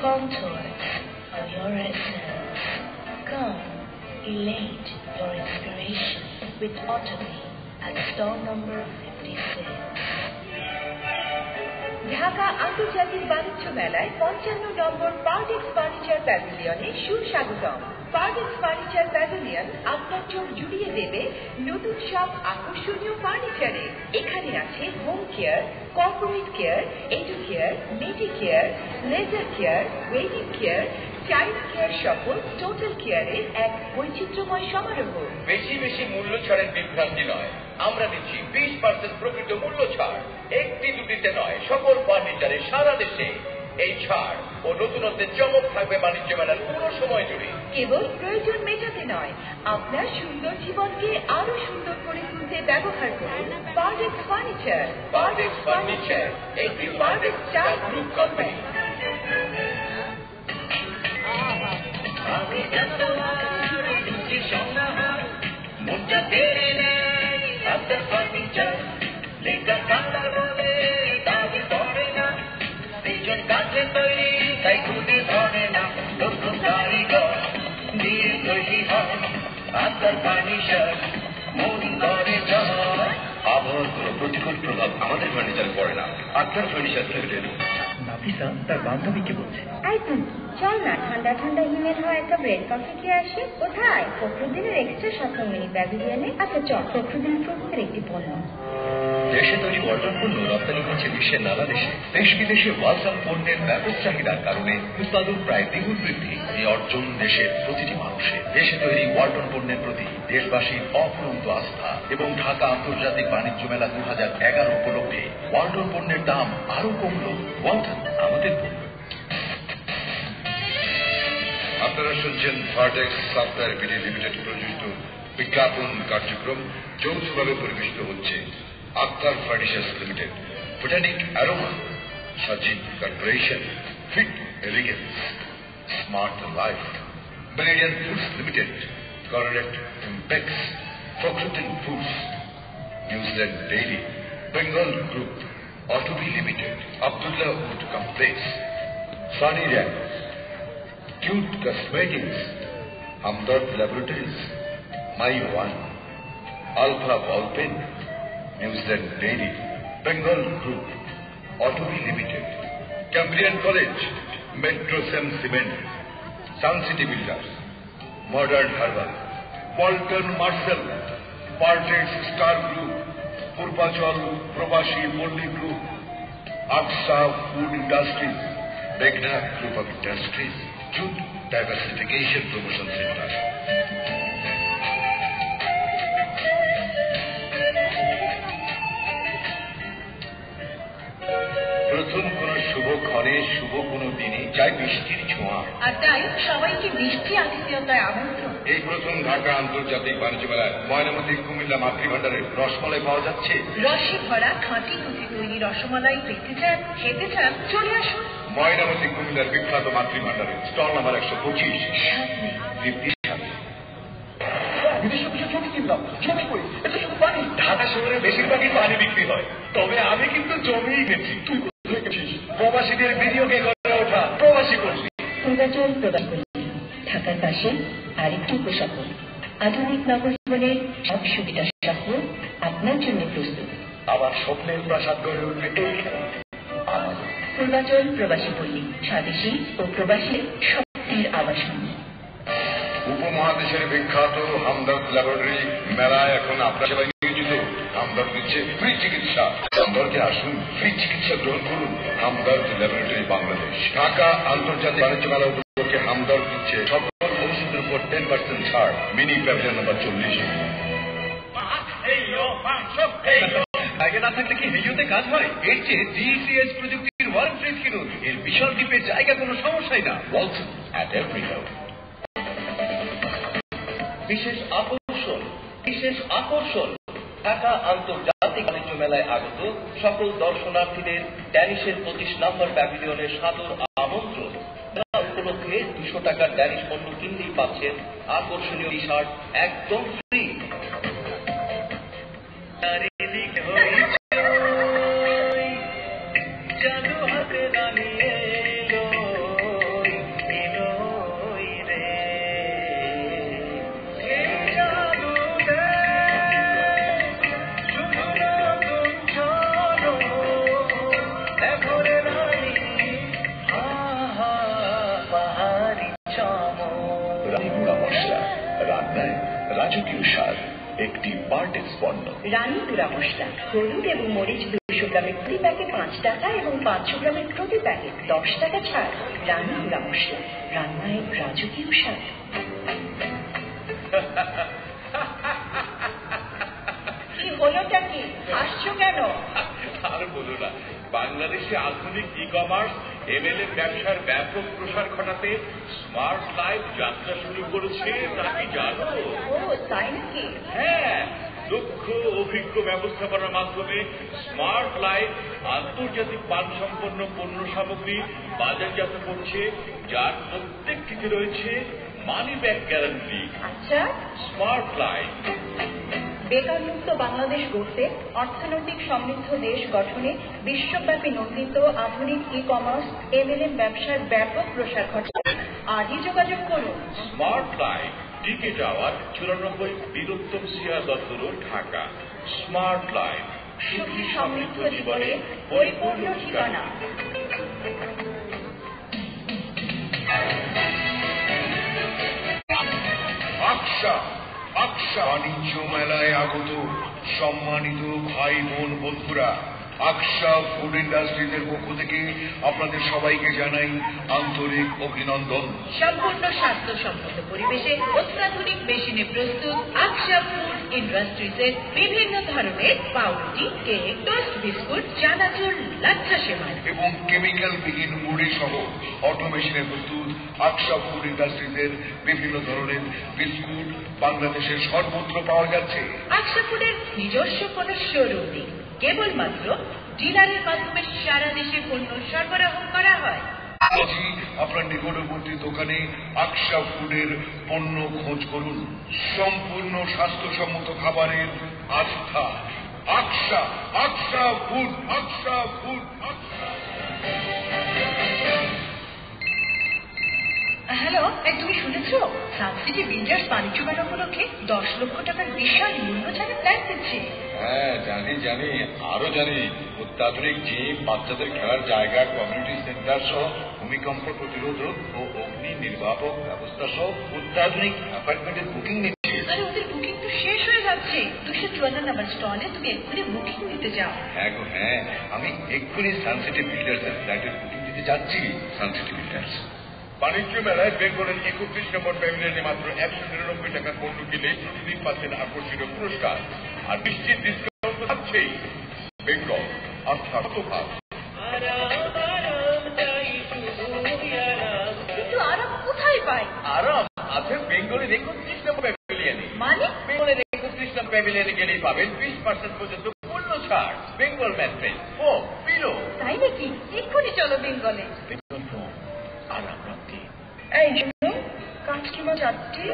contours of your essence. Come, elate your inspiration with Ottoby at store number 56. Dhaka আন্তর্জাতিক বাণিজ্য মেলায় 55 নম্বর Partex furniture প্যাভিলিয়নে সুস্বাগতম। পার্টেক্স ফার্নিচার প্যাভিলিয়ন আপনার চোখ জুড়িয়ে দেবে নতুন সব আকর্ষণীয় ফার্নিচারে। এখানে আছে home care, corporate care, edu care, medi care, leisure care, wedding care, child care সহ টোটাল কেয়ারের এক বৈচিত্র্যময় সমারোহ। বেশি বেশি মূল্য ছাড়ের বিভ্রান্তি নয়, আমরা দিচ্ছি 20% প্রকৃত মূল্য ছাড়। একটি দুটিতে নয়, সকল ফার্নিচারে সারা দেশে এই ছাড় ও নতুনত্বের চমক থাকবে বাণিজ্য মেলার পুরো সময় জুড়ে। কেবল প্রয়োজন মেটাতে নয়, আপনার সুন্দর জীবনকে আরো সুন্দর করে তুলতে ব্যবহার করুন পার্টেক্স ফার্নিচার। পার্টেক্স ফার্নিচার একটি পার্টেক্স স্টার গ্রুপ কোম্পানি। তাই খুঁজে ধরে না নতুন কারিগর দিয়ে তৈরি হয় আপনার ফার্নিচার মন করে জয়। আবহাওয়ার কোনো প্রতিকূল প্রভাব আমাদের ফার্নিচার পড়ে না। আপনার ফার্নিচার লিমিটেড। নাফিসা তার বান্ধবীকে বলছে, চল না ঠান্ডা ঠান্ডা হিমেল হয় একটা ব্রেড কফি খেয়ে আসি। কোথায়? ফখরুদ্দিনের এক্সট্রা শপিং মিনি প্যাভিলিয়নে। আচ্ছা চল। ফখরুদ্দিন প্রকৃতির একটি পণ্য। দেশে তৈরি ওয়ালটন পণ্য রপ্তানি হচ্ছে বিশ্বের নানা দেশে। দেশ বিদেশে ওয়ালটন পণ্যের ব্যাপক চাহিদার কারণে উৎপাদন প্রায় দ্বিগুণ বৃদ্ধি। এই অর্জন দেশের প্রতিটি মানুষের। দেশে তৈরি ওয়ালটন পণ্যের প্রতি দেশবাসীর অফুরন্ত আস্থা এবং ঢাকা আন্তর্জাতিক বাণিজ্য মেলা 2011 উপলক্ষে ওয়ালটন পণ্যের দাম আরো কমল। ওয়ালটন আমাদের পণ্য। আপনারা শুনছেন পার্টেক্স সফটওয়্যার বিডি লিমিটেড প্রযোজিত বিজ্ঞাপন কার্যক্রম যৌথভাবে পরিবেশিত হচ্ছে Akhtar furnitures limited, botanic aroma, Sajib corporation, fit elegance, smart life, brilliant foods limited, cornet impex, Fakhruddin foods, New Zealand dairy, Bengal group, Otobi limited, Abdullah wood complex, sunny rack, cute cosmetics, Hamdard laboratories, my one, alpha ball pen, New Zealand dairy, Bengal group, Otobi limited, Cambrian college, metro same cement, Suncity builders, modern herbal, Walton Marcel, Partex star group, Purbachal Probashi Palli group, Aqsa food industries, মেঘনা group of industries, jute diversification promotion centre. প্রথম কোন শুভ ক্ষণে শুভ কোন দিনে চাই বৃষ্টির ছোঁয়া, আর তাই সবাইকে বৃষ্টি আতিথেয়তায় আমন্ত্রণ। এই প্রথম ঢাকা আন্তর্জাতিক বাণিজ্য মেলায় ময়নামতি কুমিল্লা মাতৃভান্ডারের রসমালাই পাওয়া যাচ্ছে। রসে ভরা খাঁটি দুধে তৈরি রসমালাই পেতে চান, খেতে চান, চলে আসুন ময়নামতি কুমিল্লার বিখ্যাত মাতৃভান্ডারের স্টল নাম্বার 125। তৃপ্তির সাথে ঢাকা শহরে বেশিরভাগই পানি বিক্রি হয়, তবে আমি কিন্তু জমিই গেছি। তুই প্রবাসীদের বিনিয়োগে গড়ে ওঠা প্রবাসী কর্মী। পূর্বাচল প্রবাসী ঢাকার পাশে আরেকটি উপশহর। আধুনিক নগর জীবনের সব সুবিধা সহ আপনার জন্য প্রস্তুত। আমার স্বপ্নের প্রাসাদ গড়ে উঠবে এইখানে। পূর্বাচল প্রবাসী পল্লী, স্বদেশী ও প্রবাসী শক্তির আবাসন। উপমহাদেশের বিখ্যাত হামদর্দ ল্যাবরেটরি মেলায় এখন আপনার সেবায় নিয়োজিত। হামদর্দ দিচ্ছে ফ্রি চিকিৎসা। হামদর্দে আসুন, ফ্রি চিকিৎসা গ্রহণ করুন। হামদর্দ ল্যাবরেটরি বাংলাদেশ। ঢাকা আন্তর্জাতিক বাণিজ্য মেলা উপলক্ষে হামদর্দ দিচ্ছে সকল ঔষধের উপর 10% ছাড়। মিনি প্যাভিলিয়ন নম্বর 40। আগে না থাকলে কি হেইওতে কাজ হয়? এর চেয়ে ডিসিএস প্রযুক্তির ওয়ারেন্টি কিনুন। এর বিশাল দ্বীপে জায়গা কোনো সমস্যাই না। Walton at every house. বিশেষ আকর্ষণ ঢাকা আন্তর্জাতিক বাণিজ্য মেলায় আগত সকল দর্শনার্থীদের ড্যানিশের 25 নম্বর প্যাভিলিয়নের সাদর আমন্ত্রণ। মেলা উপলক্ষে 200 টাকার ড্যানিশ পণ্য কিনলেই পাচ্ছেন আকর্ষণীয় টি শার্ট একদম ফ্রি। রানী গুঁড়া মশলা, রান্নায় রাজকীয় স্বাদ, একটি পার্টেক্স পণ্য। রানী গুঁড়া মশলা, হলুদ এবং মরিচ 200 গ্রামের প্রতি প্যাকেট 5 টাকা এবং 500 গ্রামের প্রতি প্যাকেট 10 টাকা ছাড়। রানী গুঁড়া মশলা, রান্নায় রাজকীয় স্বাদ। কি হলোটা কি? আসছো কেন? আর বলো না, বাংলাদেশে আধুনিক ই কমার্স এমএলএ ব্যবসার ব্যাপক প্রসার ঘটাতে স্মার্ট লাইফ যাত্রা শুরু করেছে, তা কি জানো? ও তাই নাকি? হ্যাঁ, দক্ষ অভিজ্ঞ ব্যবস্থাপনার মাধ্যমে স্মার্ট লাইফ আন্তর্জাতিক মানসম্পন্ন পণ্য সামগ্রী বাজারজাত করছে, যার প্রত্যেকটিতে রয়েছে মানি ব্যাক গ্যারান্টি। আচ্ছা, স্মার্ট লাইফ বেকারমুক্ত বাংলাদেশ গড়তে, অর্থনৈতিক সমৃদ্ধ দেশ গঠনে বিশ্বব্যাপী নন্দিত আধুনিক ই কমার্স এমএলএম ব্যবসার ব্যাপক প্রসার ঘটাতে আজই যোগাযোগ করুন। Smart life, TK tower 94 Bir Uttam সিয়া Datta road, Dhaka. Smart life, সুখী সমৃদ্ধ জীবনে পরিপূর্ণ ঠিকানা। বাণিজ্য মেলায় আগত সম্মানিত ভাই বোন বন্ধুরা, আকশা ফুড ইন্ডাস্ট্রিজের পক্ষ থেকে আপনাদের সবাইকে জানাই আন্তরিক অভিনন্দন। সম্পূর্ণ স্বাস্থ্যসম্মত পরিবেশে অত্যাধুনিক মেশিনে প্রস্তুত আকশা ফুড ইন্ডাস্ট্রিজের বিভিন্ন ধরনের পাউরুটি, কেক, টোস্ট বিস্কুট, চানাচুর, লাচ্ছা সেমাই এবং কেমিক্যাল বিহীন মুড়ি সহ অটোমেশনে প্রস্তুত আকশা ফুড ইন্ডাস্ট্রিজের বিভিন্ন ধরনের বিস্কুট বাংলাদেশের সর্বত্র পাওয়া যাচ্ছে। আকশা ফুডের নিজস্ব কোনো শোরুম নেই, কেবলমাত্র ডিলারের মাধ্যমে সারা দেশে পণ্য সরবরাহ করা হয়। আজই আপনার নিকটবর্তী দোকানে আকশা ফুডের পণ্য খোঁজ করুন। সম্পূর্ণ স্বাস্থ্যসম্মত খাবারের আস্থা Aksa, Aksa food, Aksa food. Hello, তুমি শুনেছো সানসিটি বিল্ডার্স বাণিজ্য মেলা উপলক্ষে 10 লক্ষ টাকার বিশাল মূল্য ছাড়ের প্ল্যান দিচ্ছে? হ্যাঁ জানি, আরো জানি। অত্যাধুনিক জিম, বাচ্চাদের খেলার জায়গা, কমিউনিটি সেন্টার সহ ভূমিকম্প প্রতিরোধক ও অগ্নি নির্বাপক ব্যবস্থা সহ অত্যাধুনিক অ্যাপার্টমেন্টের বুকিং নিচ্ছে। আরে ওদের বুকিং তো শেষ হয়ে যাচ্ছে। 254 নম্বর স্টলে তুমি এক্ষুনি বুকিং নিতে যাও। হ্যাঁ, আমি এক্ষুনি সানসিটি বিল্ডার্স এর ফ্ল্যাটের বুকিং দিতে যাচ্ছি। সানসিটি বিল্ডার্স বাণিজ্য মেলায় বেঙ্গলের 31 নম্বর প্যাভিলিয়নে মাত্র 199 টাকার পণ্য কিনে তিনি পাচ্ছেন আকর্ষণীয় পুরস্কার আর নিশ্চিত ডিসকাউন্ট তো থাকছেই। বেঙ্গল, আস্থা কতভাগ। কিন্তু আরাম কোথায় পাই? আরাম আছে বেঙ্গলের 31 নম্বর প্যাভিলিয়নে। মানে বেঙ্গলের 31 নম্বর প্যাভিলিয়নে গেলেই পাবেন 20% পর্যন্ত মূল্য ছাড়। বেঙ্গল ম্যাট্রেস ও পিলো। তাই নাকি? এক্ষুনি চলো বেঙ্গলে। আরাম রাখতে। এই জন্য কাঁচকিমা 4টি,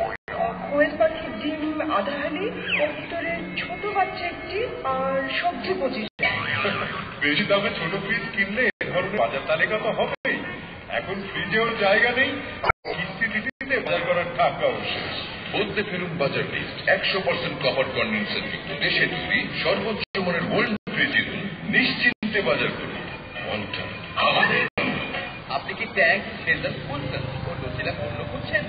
কোয়েল পাখির ডিম আধা হালি, কবুতরের ছোট বাচ্চা 1টি আর সবজি 25টা। বেশি দামে ছোট ফ্রিজ কিনলে এ ধরনের বাজার তালিকা তো হবেই। এখন ফ্রিজেও জায়গা নেই, কিস্তি দিতে বাজার করার টাকা শেষ। বলতে ফেরুন বাজার লিস্ট 100% কপার কন্ডেন্সার যুক্ত দেশে তৈরি সর্বোচ্চ মানের ওয়ার্ল্ড ফ্রিজ কিনুন, নিশ্চিন্তে বাজার করুন। আমাদের আপনি কি ট্যাঙ্ক, সেলস খুঁজছেন, পণ্য খুঁজছেন?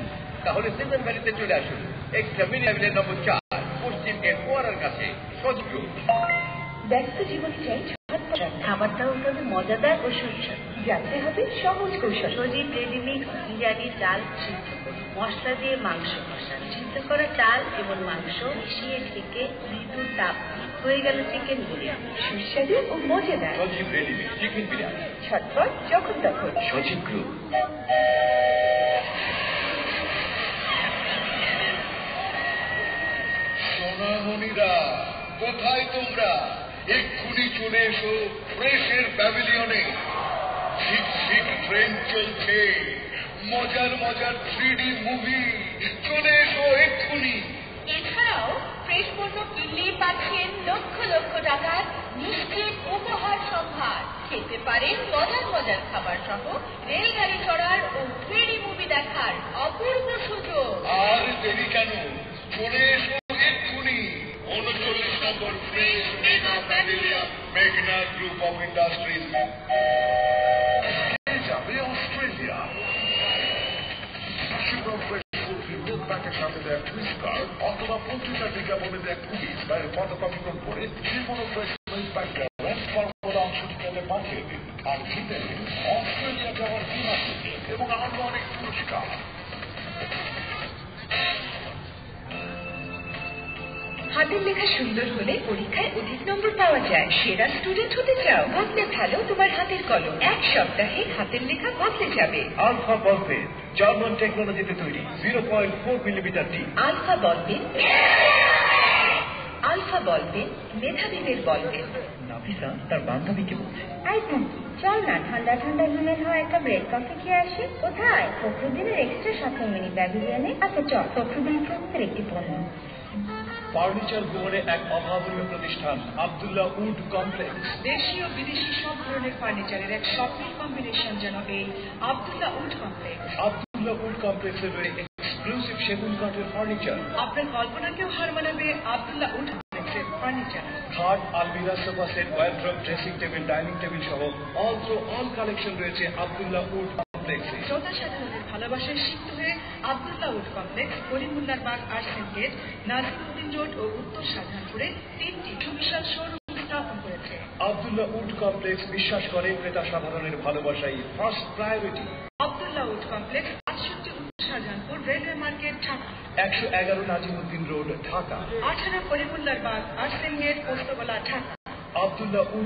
তাহলে সেভেন ভ্যালিতে চলে আসুন। এক্সট্রা মিনি প্যাভিলিয়ন নম্বর 4, পশ্চিম গেট ফোয়ারার কাছে, সজীব। ব্যস্ত জীবনে চাই খাবারটাও তবে মজাদার ও সুস্বাদু। জানতে হবে সহজ কৌশল। সজীব রেডিমিক্স বিরিয়ানি চাল সিদ্ধ করুন, মশলা দিয়ে মাংস কষান। সিদ্ধ করা চাল এবং মাংস মিশিয়ে ঢেকে মৃদু তাপ হয়ে গেল চিকেন বিরিয়ানি, সুস্বাদু ও মজাদার। সজীব রেডিমিক্স চিকেন বিরিয়ানি, ছটপট যখন তখন। সজীব গ্রুপ। সোনামণিরা, কোথায় তোমরা? এক্ষুনি চলে এসো ফ্রেশের প্যাভিলিয়নে। ঠিক ট্রেন চলছে, মজার 3D মুভি। চলে এসো এক্ষুনি। এছাড়াও ফ্রেশ পণ্য কিনলেই পাচ্ছেন লক্ষ লক্ষ টাকার নিশ্চিত উপহার সম্ভার। খেতে পারেন মজার খাবার সহ রেলগাড়ি চড়ার ও 3D মুভি দেখার অপূর্ব সুযোগ। আর দেরি কেন? চলে এসো এক্ষুনি 39 নম্বর ফ্রেশ মেগা প্যাভিলিয়ন, মেঘনা গ্রুপ অফ ইন্ডাস্ট্রিজ। যাবে অস্ট্রেলিয়া। সুপার ফ্রেশ ফুড কার্ডের সাথে দেয় টুইস্ট কার্ড অথবা পত্রিকা বিজ্ঞাপনে দেয় কুইজ বা ফটোকপি করে যে কোনো ফর্মুলা অংশটিতে পাঠিয়ে দিন আর জিতে দিন অস্ট্রেলিয়া যাওয়ার বিমা এবং আরো অনেক পুরস্কার। হাতের লেখা সুন্দর হলে পরীক্ষায় অধিক নম্বর পাওয়া যায়। সেরা স্টুডেন্ট হতে চাও? বদলে ভালো তোমার হাতের কলম। এক সপ্তাহে হাতের লেখা বদলে যাবে। আলফা বল পেন জার্মান টেকনোলজিতে তৈরি 0.4 মিলিমিটার টি। Alpha ball pen, alpha ball pen মেধাবীদের বল পেন। নাফিসা তার বান্ধবীকে বলছে, আই থাকি, চল না ঠান্ডা ঠান্ডা হিমেল হওয়া একটা ব্রেড কফি খেয়ে আসি। কোথায়? ফখরুদ্দিনের এক্সট্রা শপিং মিনি প্যাভিলিয়নে। আচ্ছা চল, ফখরুদ্দিন ফ্রুটসের একটি পণ্য। ফার্নিচার ভবনে এক অভাবনীয় প্রতিষ্ঠান আব্দুল্লাহ উড কমপ্লেক্স। দেশীয় বিদেশি সব ধরনের ফার্নিচারের এক স্বপ্নের কম্বিনেশন যেন এই Abdullah wood complex. Abdullah wood কমপ্লেক্সে রয়েছে এক্সক্লুসিভ সেগুন কাঠের ফার্নিচার। আপনার কল্পনাকেও হার মানাবে আব্দুল্লাহ উড কমপ্লেক্সের ফার্নিচার। খাট, আলমিরা, sofa set, wardrobe, dressing table, dining table সহ অল কালেকশন রয়েছে আব্দুল্লাহ উড কমপ্লেক্সে। শ্রোতা সাধারণের ভালোবাসায় সিক্ত হয়ে আব্দুল্লাহ উড কমপ্লেক্স করিমুল্লার বাগ আর্টসেন গেট, নাজিমউদ্দিন রোড ও উত্তর শাহজাহানপুরে 3টি সুবিশাল শোরুম স্থাপন করেছে। আব্দুল্লাহ উড কমপ্লেক্স বিশ্বাস করে ক্রেতা সাধারণের ভালোবাসাই first priority. Abdullah wood complex 68 উত্তর Shahjahanpur railway market, Dhaka. 111 Nazimuddin road, Dhaka. 18 করিমুল্লার বাগ artisan gate, Postogola, Dhaka. Abdullah would